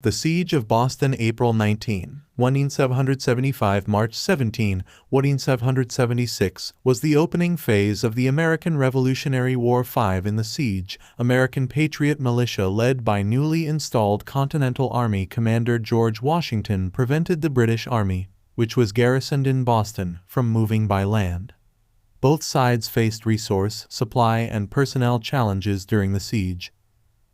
The Siege of Boston, April 19, 1775 March 17, 1776, was the opening phase of the American Revolutionary War. 5 In the siege, American Patriot militia led by newly installed Continental Army Commander George Washington prevented the British Army, which was garrisoned in Boston, from moving by land. Both sides faced resource, supply, and personnel challenges during the siege.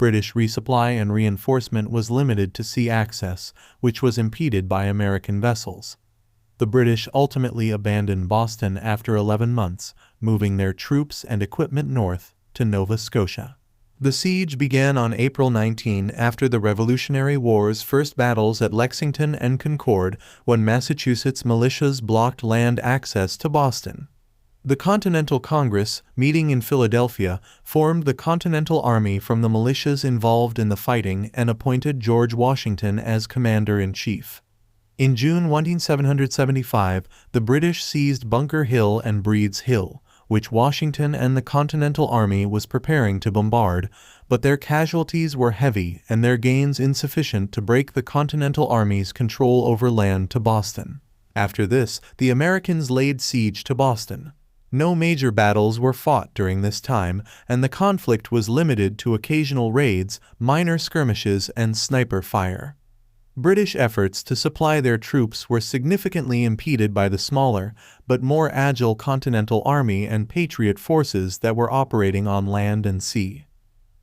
British resupply and reinforcement was limited to sea access, which was impeded by American vessels. The British ultimately abandoned Boston after 11 months, moving their troops and equipment north to Nova Scotia. The siege began on April 19 after the Revolutionary War's first battles at Lexington and Concord, when Massachusetts militias blocked land access to Boston. The Continental Congress, meeting in Philadelphia, formed the Continental Army from the militias involved in the fighting and appointed George Washington as commander-in-chief. In June 1775, the British seized Bunker Hill and Breed's Hill, which Washington and the Continental Army was preparing to bombard, but their casualties were heavy and their gains insufficient to break the Continental Army's control over land to Boston. After this, the Americans laid siege to Boston. No major battles were fought during this time, and the conflict was limited to occasional raids, minor skirmishes, and sniper fire. British efforts to supply their troops were significantly impeded by the smaller, but more agile Continental Army and Patriot forces that were operating on land and sea.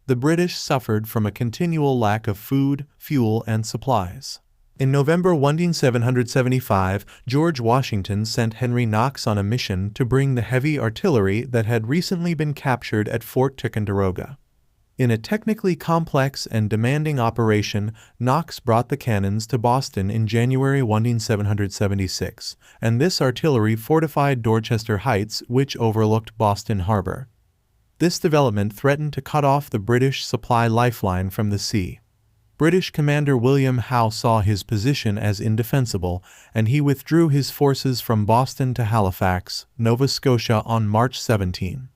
The British suffered from a continual lack of food, fuel, and supplies. In November 1775, George Washington sent Henry Knox on a mission to bring the heavy artillery that had recently been captured at Fort Ticonderoga. In a technically complex and demanding operation, Knox brought the cannons to Boston in January 1776, and this artillery fortified Dorchester Heights, which overlooked Boston Harbor. This development threatened to cut off the British supply lifeline from the sea. British commander William Howe saw his position as indefensible, and he withdrew his forces from Boston to Halifax, Nova Scotia on March 17.